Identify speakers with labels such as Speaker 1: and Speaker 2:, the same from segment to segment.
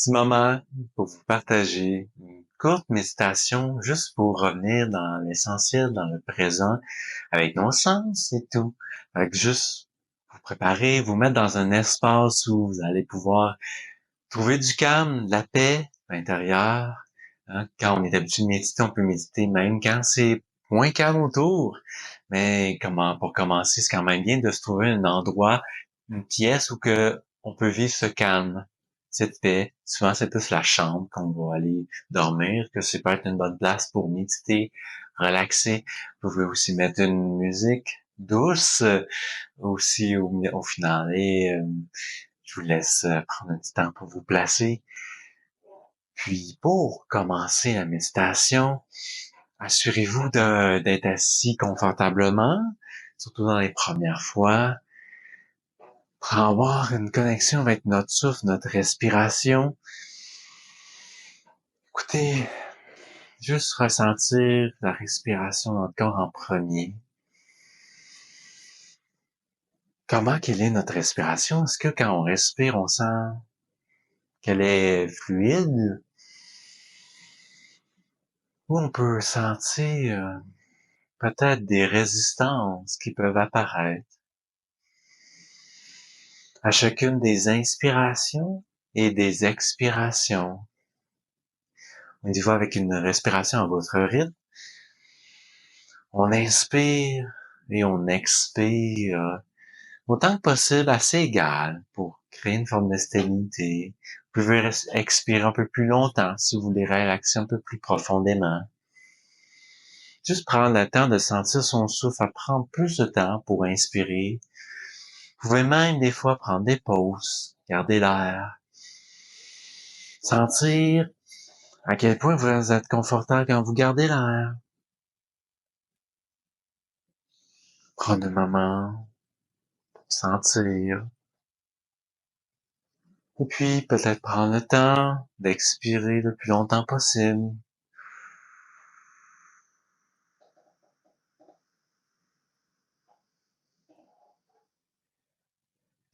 Speaker 1: petit moment pour vous partager une courte méditation juste pour revenir dans l'essentiel, dans le présent, avec nos sens et tout. Avec juste vous préparer, vous mettre dans un espace où vous allez pouvoir trouver du calme, de la paix intérieure. Hein. Quand on est habitué de méditer, on peut méditer même quand c'est moins calme autour. Mais pour commencer, c'est quand même bien de se trouver un endroit, une pièce où que on peut vivre ce calme, cette paix. Souvent, c'est plus la chambre qu'on va aller dormir, que c'est peut être une bonne place pour méditer, relaxer. Vous pouvez aussi mettre une musique douce aussi au final. Et je vous laisse prendre un petit temps pour vous placer. Puis, pour commencer la méditation, assurez-vous d'être assis confortablement, surtout dans les premières fois, pour avoir une connexion avec notre souffle, notre respiration. Écoutez, juste ressentir la respiration dans notre corps en premier. Quelle est notre respiration? Est-ce que quand on respire, on sent qu'elle est fluide? Ou on peut sentir peut-être des résistances qui peuvent apparaître à chacune des inspirations et des expirations. On y va avec une respiration à votre rythme. On inspire et on expire autant que possible assez égal pour créer une forme de stabilité. Vous pouvez expirer un peu plus longtemps si vous voulez relaxer un peu plus profondément. Juste prendre le temps de sentir son souffle, à prendre plus de temps pour inspirer. Vous pouvez même des fois prendre des pauses, garder l'air, sentir à quel point vous êtes confortable quand vous gardez l'air. Prendre un moment, sentir. Et puis, peut-être prendre le temps d'expirer le plus longtemps possible.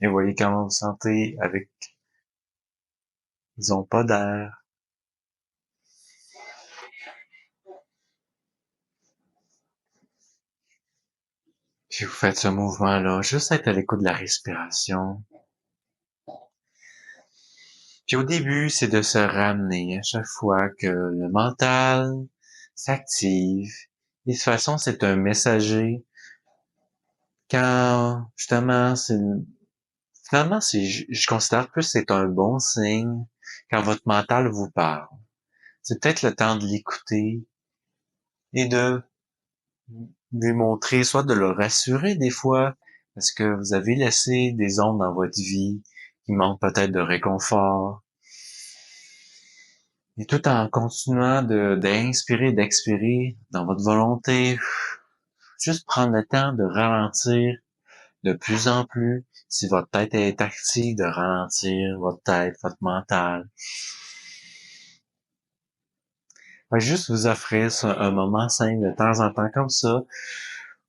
Speaker 1: Et voyez comment vous vous sentez avec, disons, pas d'air. Puis vous faites ce mouvement-là, juste être à l'écoute de la respiration. Puis au début, c'est de se ramener à chaque fois que le mental s'active. Et de toute façon, c'est un messager. Quand, justement, finalement, je considère que c'est un bon signe quand votre mental vous parle. C'est peut-être le temps de l'écouter et de lui montrer, soit de le rassurer des fois, parce que vous avez laissé des zones dans votre vie qui manquent peut-être de réconfort. Et tout en continuant d'inspirer, d'expirer dans votre volonté, juste prendre le temps de ralentir de plus en plus. Si votre tête est active, de ralentir votre tête, votre mental. Juste vous offrir un moment simple de temps en temps comme ça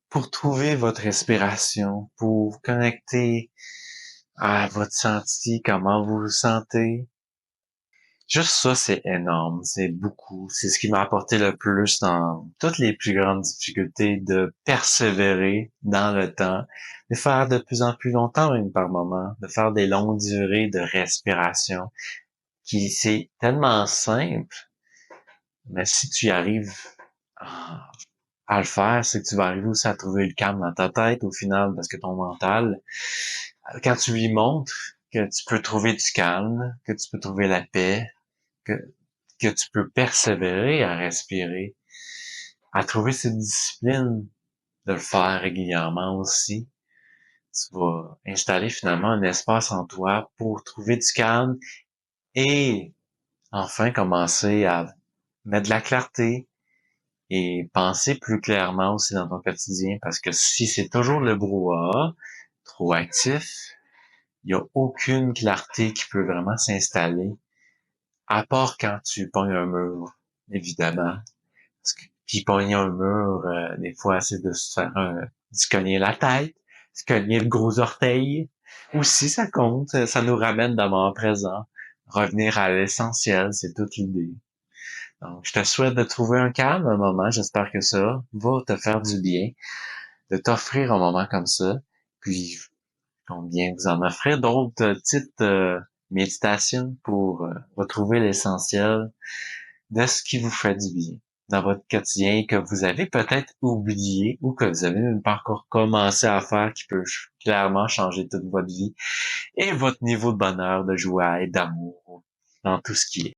Speaker 1: pour trouver votre respiration, pour vous connecter à votre senti, comment vous vous sentez. Juste ça, c'est énorme, c'est beaucoup. C'est ce qui m'a apporté le plus dans toutes les plus grandes difficultés de persévérer dans le temps, de faire de plus en plus longtemps même par moment, de faire des longues durées de respiration, qui c'est tellement simple, mais si tu y arrives à le faire, c'est que tu vas arriver aussi à trouver le calme dans ta tête au final, parce que ton mental, quand tu lui montres que tu peux trouver du calme, que tu peux trouver la paix, que, que tu peux persévérer à respirer, à trouver cette discipline de le faire régulièrement aussi, tu vas installer finalement un espace en toi pour trouver du calme et enfin commencer à mettre de la clarté et penser plus clairement aussi dans ton quotidien, parce que si c'est toujours le brouhaha, trop actif, il n'y a aucune clarté qui peut vraiment s'installer, à part quand tu pognes un mur, évidemment. Parce que, puis pogner un mur, des fois, c'est de se faire se cogner la tête, se cogner le gros orteil. Aussi, ça compte, ça nous ramène dans le moment présent. revenir à l'essentiel, c'est toute l'idée. Donc, je te souhaite de trouver un calme, un moment. J'espère que ça va te faire du bien, de t'offrir un moment comme ça. Puis, combien vous en offrez d'autres petites méditations pour retrouver l'essentiel de ce qui vous fait du bien dans votre quotidien que vous avez peut-être oublié ou que vous avez même pas encore commencé à faire qui peut clairement changer toute votre vie et votre niveau de bonheur, de joie et d'amour dans tout ce qui est.